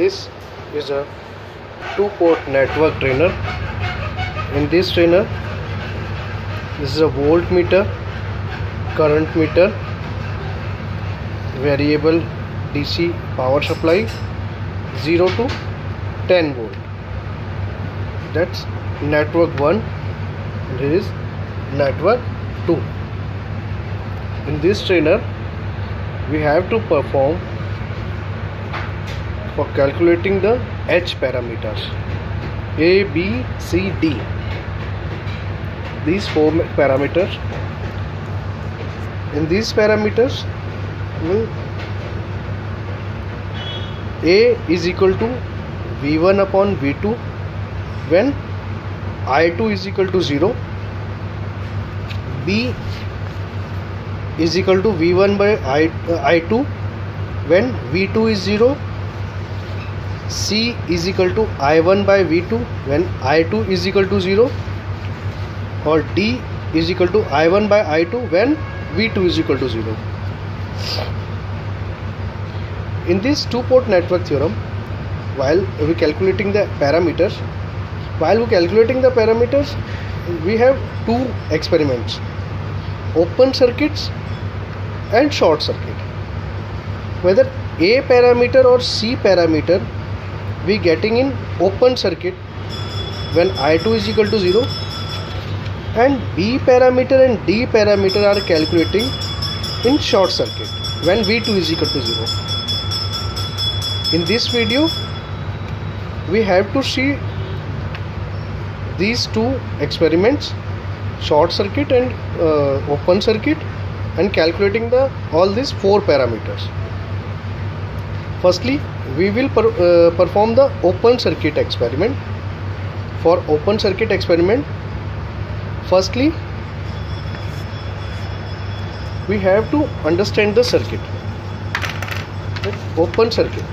This is a two-port network trainer. In this trainer, this is a voltmeter, current meter, variable DC power supply 0 to 10 volt. That's network 1. Here is network 2. In this trainer, we have to perform for calculating the H parameters A, B, C, D. These 4 parameters. In these parameters, A is equal to V1 upon V2 when I2 is equal to 0. B is equal to V1 by I2 when V2 is 0. C is equal to I1 by V2 when I2 is equal to 0, or D is equal to I1 by I2 when V2 is equal to 0. In this two-port network theorem, while we calculating the parameters, we have two experiments: open circuits and short circuit. Whether A parameter or C parameter we getting in open circuit when I2 is equal to 0, and B parameter and D parameter are calculating in short circuit when V2 is equal to 0. In this video, we have to see these two experiments, short circuit and open circuit, and calculating all these 4 parameters. Firstly, we will perform the open circuit experiment. For open circuit experiment, firstly we have to understand the circuit. Open circuit.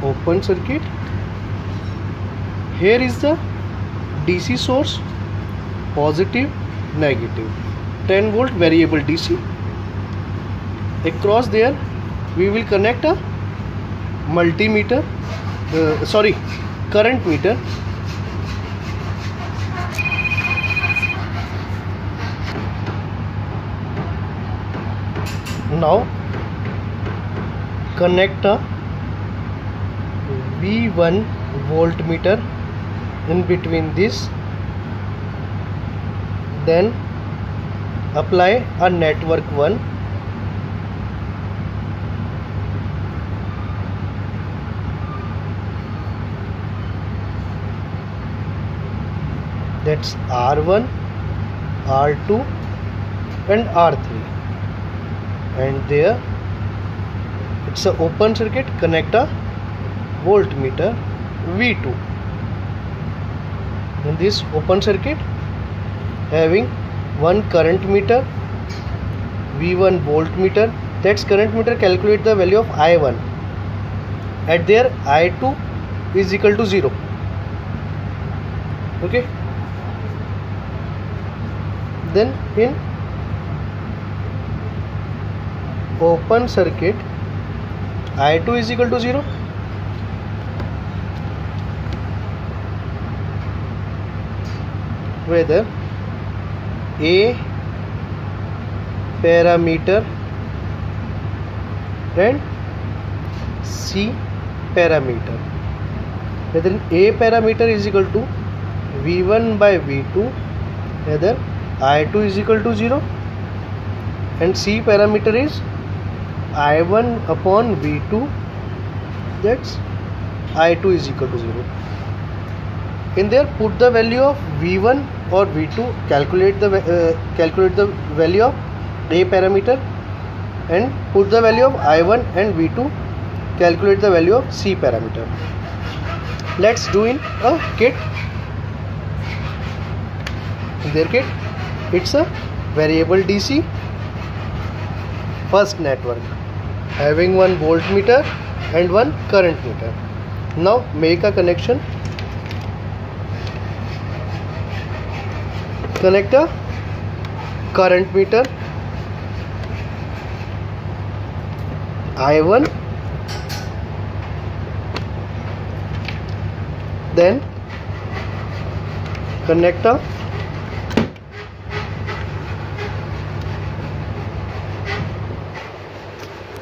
Open circuit. Here is the DC source, positive, negative, 10 volt variable DC. Across there we will connect a multimeter, current meter. Now connect a V1 voltmeter in between this, then apply a network 1. That's R1, R2 and R3, and there it's a open circuit. Connect a voltmeter V2. In this open circuit, having one current meter, V1 voltmeter. That's current meter calculate the value of I1 at there I2 is equal to 0. Okay. Then in open circuit, I2 is equal to 0. Whether A parameter and C parameter. Whether A parameter is equal to V1 by V2, whether I2 is equal to 0, and C parameter is I1 upon V2, that's I2 is equal to 0. In there, put the value of V1 or V2, calculate the value of A parameter, and put the value of I1 and V2, calculate the value of C parameter. Let's do in a kit. In their kit, it's a variable DC first network having one voltmeter and one current meter. Now make a connection. Connect a current meter, I1, then connect a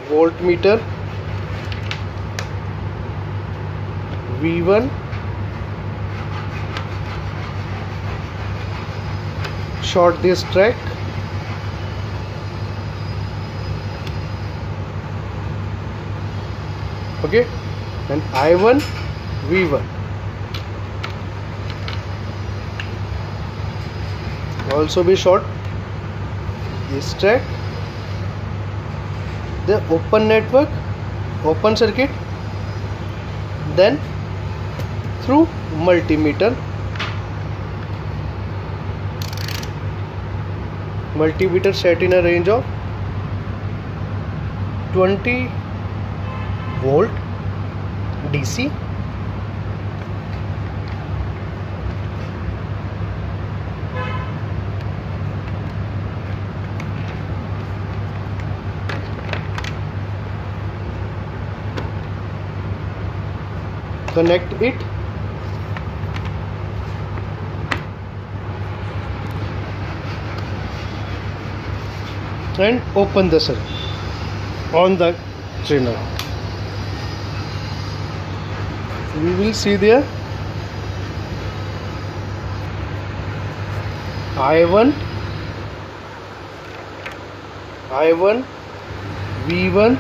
voltmeter, V1, short this track, okay, and I1, V1, also be short this track. The open network, open circuit, then through multimeter set in a range of 20 volt DC, connect it, and open the circuit on the channel. We will see there I1, V1,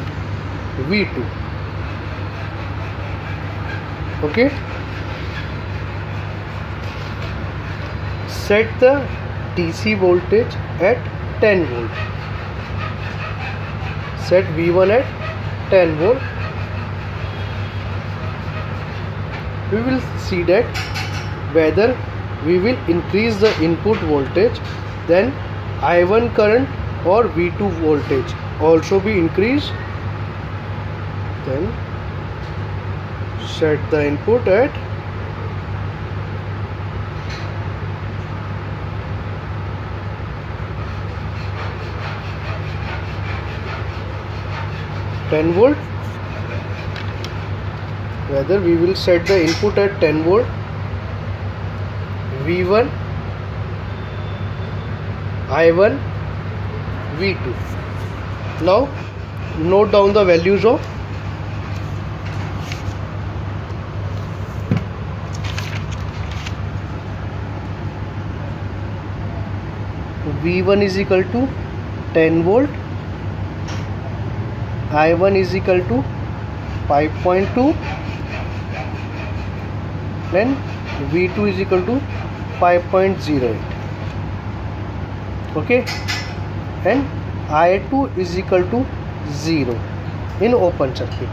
V2. Okay, set the DC voltage at 10 volt. Set V1 at 10 volt. We will see that whether we will increase the input voltage, then I1 current or V2 voltage also be increased. Then set the input at 10 volt. Whether we will set the input at 10 volt, V1, I1, V2. Now note down the values of V1 is equal to 10 volt, I1 is equal to 5.2, then V2 is equal to 5.08. Okay, and I2 is equal to 0 in open circuit.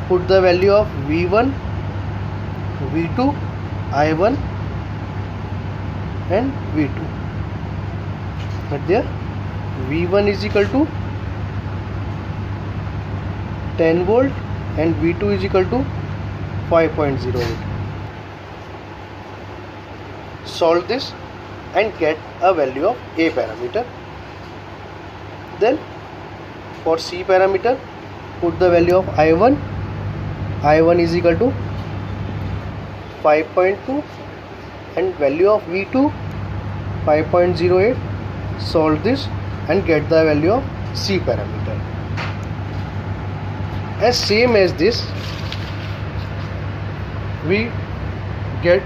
Put the value of V1, V2, I1 and V2. But there V1 is equal to 10 volt and V2 is equal to 5.08. Solve this and get a value of A parameter. Then for C parameter, put the value of I1. I1 is equal to 5.2 and value of V2 5.08. Solve this and get the value of C parameter. As same as this, we get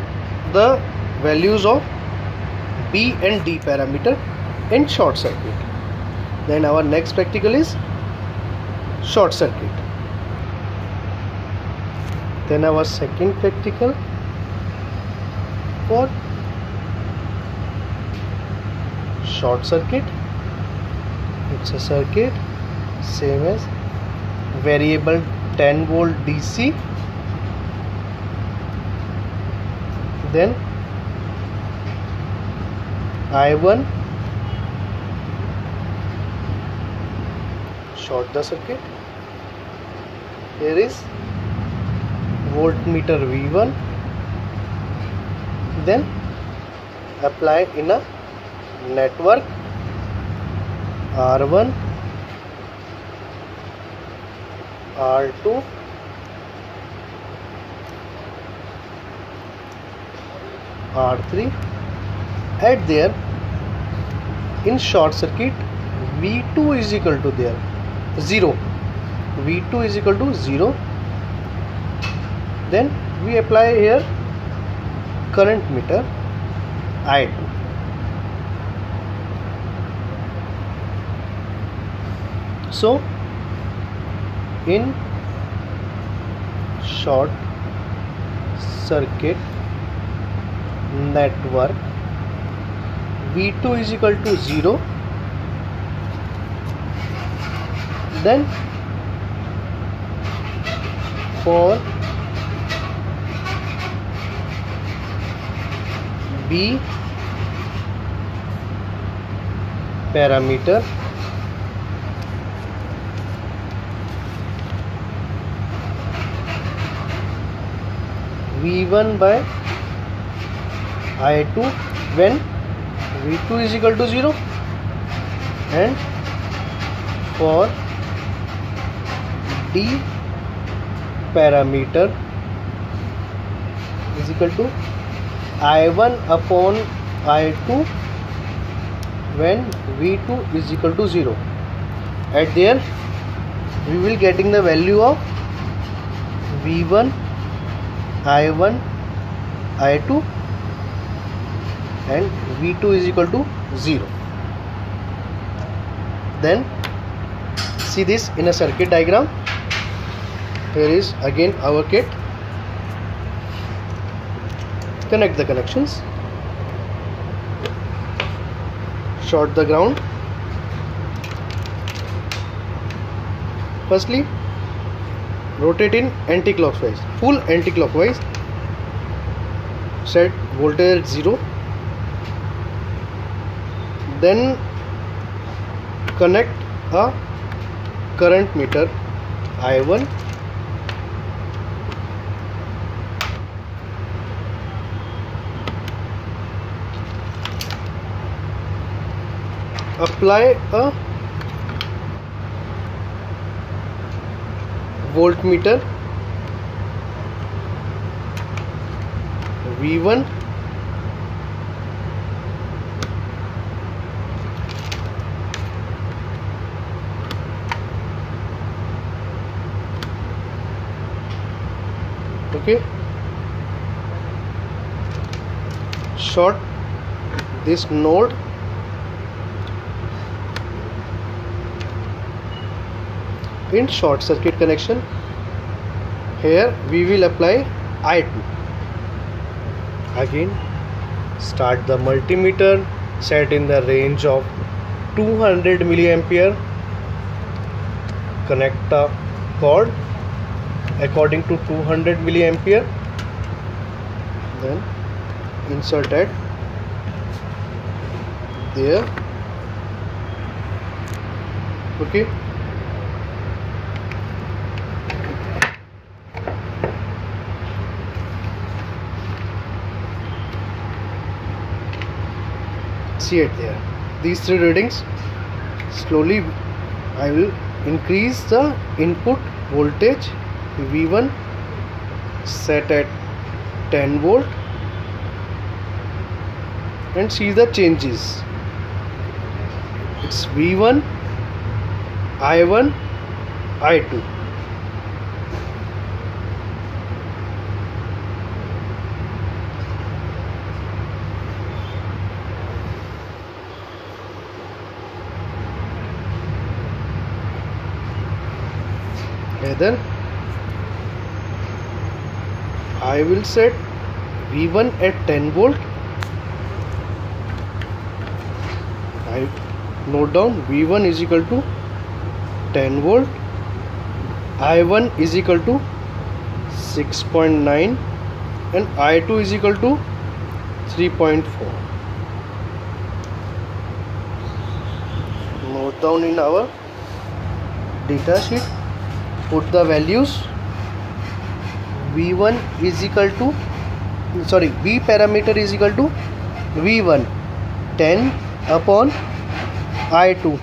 the values of B and D parameter in short circuit. Then our next practical is short circuit. Then our second practical for short circuit. It's a circuit same as variable 10 volt DC, then I1, short the circuit. Here is voltmeter V1, then apply in a network R1, R2, R3. At there, in short circuit, V2 is equal to there 0. V2 is equal to 0. Then we apply here current meter I2. So in short circuit network, V2 is equal to 0. Then for B parameter, V1 by I2 when V2 is equal to 0, and for D parameter is equal to I1 upon I2 when V2 is equal to 0. At there we will getting the value of V1, I1, I2 and V2 is equal to 0. Then see this in a circuit diagram. Here is again our kit. Connect the connections. Short the ground. Firstly, rotate in anti-clockwise, full anti-clockwise. Set voltage at 0. Then connect a current meter I1. Apply a voltmeter V1. Okay, short this node. In short circuit connection, here we will apply I2. Again start the multimeter, set in the range of 200 milliampere. Connect the cord according to 200 milliampere. Then insert it there. Okay, see it there. These three readings. Slowly I will increase the input voltage V1, set at 10 volt, and see the changes. It's V1, I1, I2. Then I will set V1 at 10 volt. I note down V1 is equal to 10 volt, I1 is equal to 6.9 and I2 is equal to 3.4. Note down in our data sheet. Put the values. V1 is equal to, V parameter is equal to V1 10 upon I2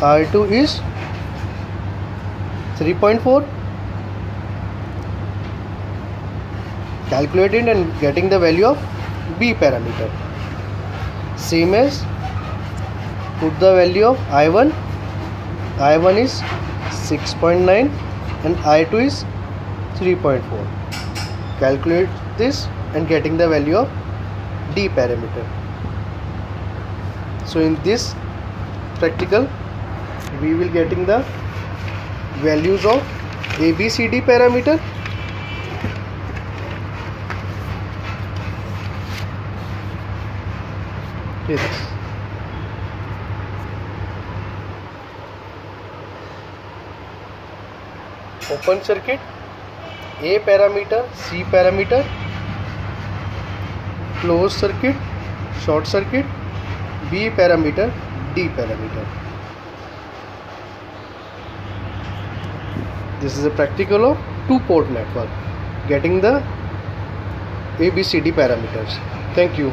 R2 is 3.4. Calculating and getting the value of B parameter. Same as put the value of I1. I1 is 6.9 and I2 is 3.4. Calculate this and getting the value of D parameter. So in this practical we will getting the values of ABCD parameter. Yes. Open circuit, A parameter, C parameter, closed circuit, short circuit, B parameter, D parameter. This is a practical of two-port network, getting the ABCD parameters. Thank you.